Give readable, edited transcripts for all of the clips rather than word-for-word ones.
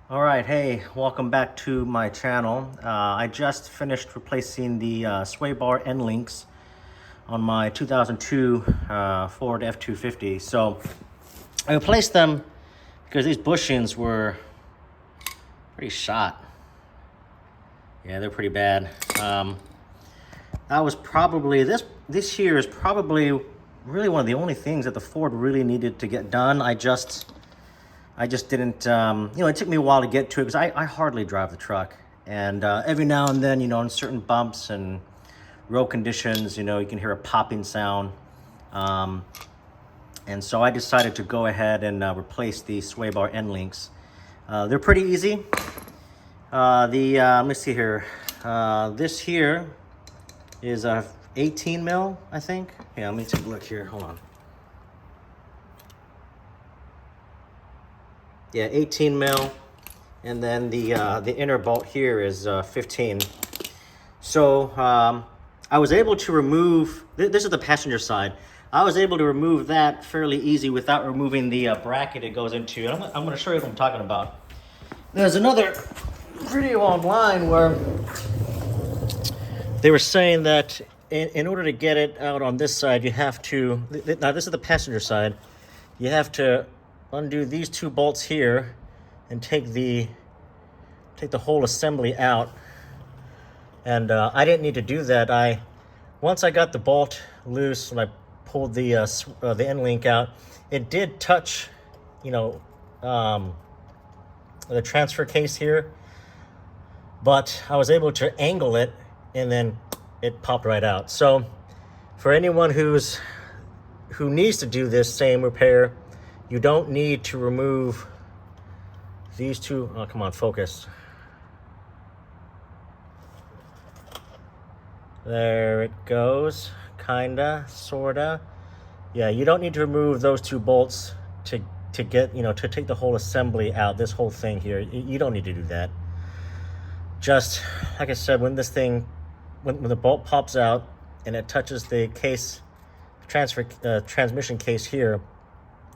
All right, hey, welcome back to my channel. I just finished replacing the sway bar end links on my 2002 Ford F250. So I replaced them because these bushings were pretty shot. Yeah, they're pretty bad. That was probably, this here is probably really one of the only things that the Ford really needed to get done. I just didn't, it took me a while to get to it because I hardly drive the truck. And every now and then, in certain bumps and road conditions, you can hear a popping sound. And so I decided to go ahead and replace the sway bar end links. They're pretty easy. Let me see here. This here is a 18 mil, I think. Yeah, let me take a look here. Hold on. Yeah, 18 mil, and then the inner bolt here is 15. So I was able to remove, this is the passenger side. I was able to remove that fairly easy without removing the bracket it goes into. And I'm going to show you what I'm talking about. There's another video online where they were saying that in order to get it out on this side, you have to, now this is the passenger side, you have to undo these two bolts here and take the whole assembly out. And I didn't need to do that. Once I got the bolt loose and I pulled the end link out, it did touch, the transfer case here, but I was able to angle it and then it popped right out. So for anyone who needs to do this same repair, you don't need to remove these two. Oh, come on, focus. There it goes, kinda, sorta. Yeah, you don't need to remove those two bolts to get, to take the whole assembly out, this whole thing here. You don't need to do that. Just, like I said, when this thing, when the bolt pops out and it touches the case, transmission case here,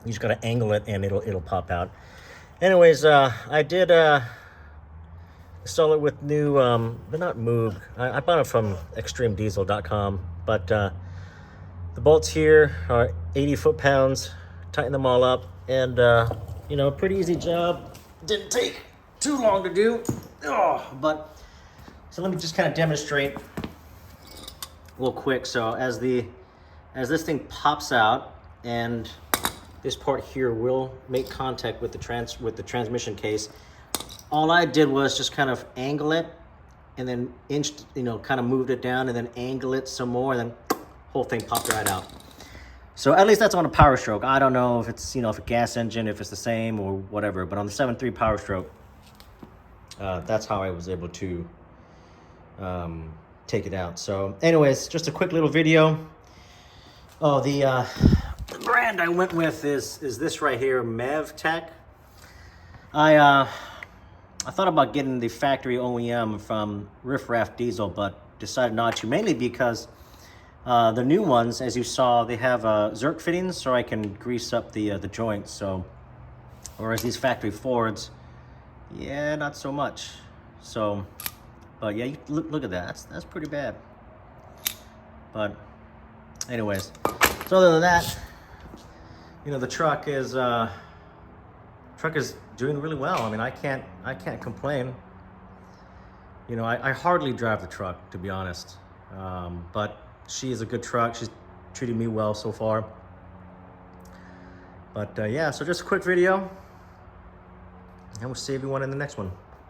you just got to angle it and it'll pop out. Anyways, I did install it with new, but not Moog. I bought it from extremediesel.com, but the bolts here are 80 foot-pounds. Tighten them all up, and pretty easy job. Didn't take too long to do. But so let me just kind of demonstrate real quick. So as this thing pops out, and this part here will make contact with the transmission case. All I did was just kind of angle it and then kind of moved it down and then angle it some more, and then whole thing popped right out. So at least that's on a Power Stroke. I don't know if it's, if a gas engine, if it's the same or whatever, but on the 7.3 Power Stroke, that's how I was able to take it out. So anyways, just a quick little video. Oh, the brand I went with is this right here, Mev Tech. I thought about getting the factory OEM from Riff Raff Diesel, but decided not to, mainly because the new ones, as you saw, they have Zerk fittings, so I can grease up the joints. So, whereas these factory Fords, yeah, not so much. So, but yeah, look at that. That's pretty bad. But, anyways, so other than that, the truck is doing really well. I mean, I can't complain. I hardly drive the truck, to be honest. But she is a good truck. She's treated me well so far. But yeah, so just a quick video, and we'll see everyone in the next one.